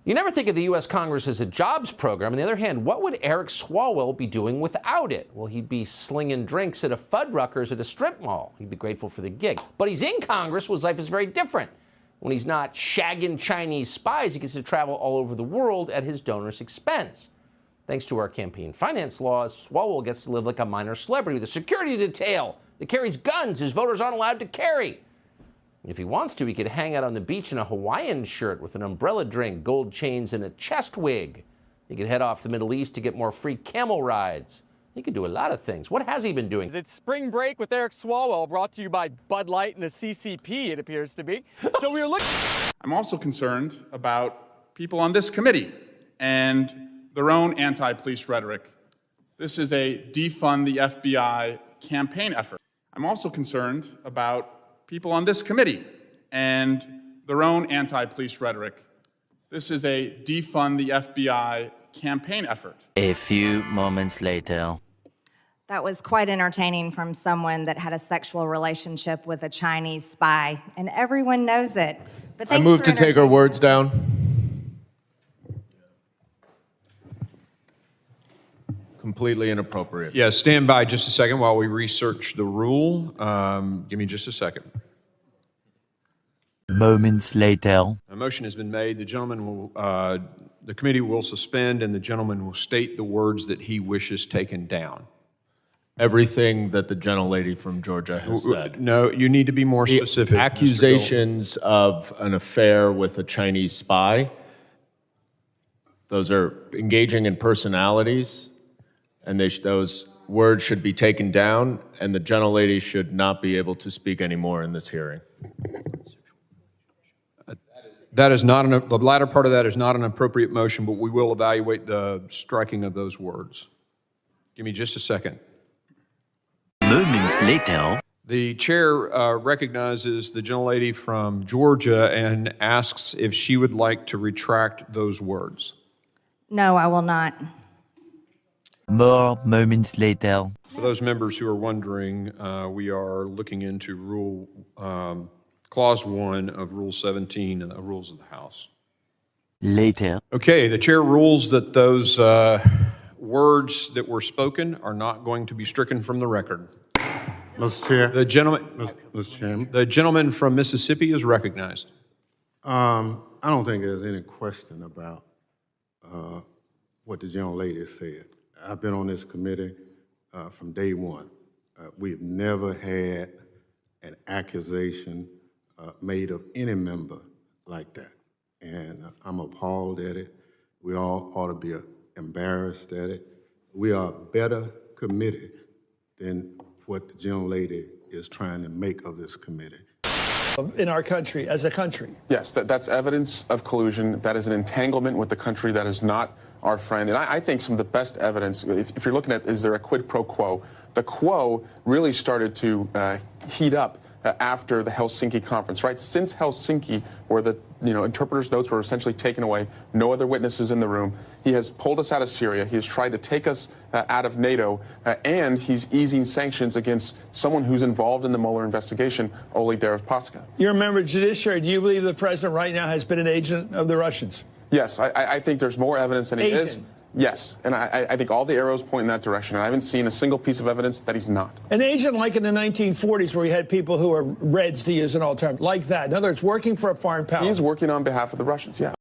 You never think of the U.S. Congress as a jobs program. On the other hand, what would Eric Swalwell be doing without it? Well, he'd be slinging drinks at a Fuddruckers at a strip mall. He'd be grateful for the gig. But he's in Congress, where his life is very different. When he's not shagging Chinese spies, he gets to travel all over the world at his donors' expense. Thanks to our campaign finance laws, Swalwell gets to live like a minor celebrity with a security detail that carries guns his voters aren't allowed to carry. If he wants to, he could hang out on the beach in a Hawaiian shirt with an umbrella drink, gold chains, and a chest wig. He could head off the Middle East to get more free camel rides. He could do a lot of things. What has he been doing? It's Spring Break with Eric Swalwell, brought to you by Bud Light and the CCP, it appears to be. So we were looking... I'm also concerned about people on this committee and their own anti-police rhetoric. This is a defund the FBI campaign effort. I'm also concerned about people on this committee and their own anti-police rhetoric. This is a defund the FBI campaign effort. A few moments later. That was quite entertaining from someone that had a sexual relationship with a Chinese spy, and everyone knows it. But I move to take our words down. Completely inappropriate. Yeah, stand by just a second while we research the rule. Give me just a second. Moments later. A motion has been made. The gentleman will, the committee will suspend, and the gentleman will state the words that he wishes taken down. Everything that the gentlelady from Georgia has said. No, you need to be more The specific. accusations of an affair with a Chinese spy, those are engaging in personalities, and those words should be taken down, and the gentlelady should not be able to speak anymore in this hearing. That is not the latter part of that is not an appropriate motion, but we will evaluate the striking of those words. Give me just a second. Moments later. The chair recognizes the gentlelady from Georgia and asks if she would like to retract those words. No, I will not. More moments later. For those members who are wondering, we are looking into Rule Clause 1 of Rule 17 and the Rules of the House. Later. Okay, the chair rules that those words that were spoken are not going to be stricken from the record. Mr. Chair. The gentleman, Mr. Chairman. the gentleman from Mississippi is recognized. I don't think there's any question about what the gentlelady said. I've been on this committee from day one. We've never had an accusation made of any member like that. And I'm appalled at it. We all ought to be embarrassed at it. We are a better committee than what the gentlelady is trying to make of this committee. In our country, as a country. Yes, that's evidence of collusion. That is an entanglement with the country that is not our friend. And I think some of the best evidence, if you're looking at, is there a quid pro quo? The quo really started to heat up after the Helsinki conference, right? Since Helsinki, where the interpreter's notes were essentially taken away, no other witnesses in the room, he has pulled us out of Syria, he has tried to take us out of NATO, and he's easing sanctions against someone who's involved in the Mueller investigation, Oleg Deripaska. You're a member of the judiciary. Do you believe the president right now has been an agent of the Russians? Yes, I think there's more evidence than he is. Yes, and I think all the arrows point in that direction, and I haven't seen a single piece of evidence that he's not. An agent like in the 1940s where we had people who were Reds, to use an old term, like that. In other words, working for a foreign power. He's working on behalf of the Russians, yeah.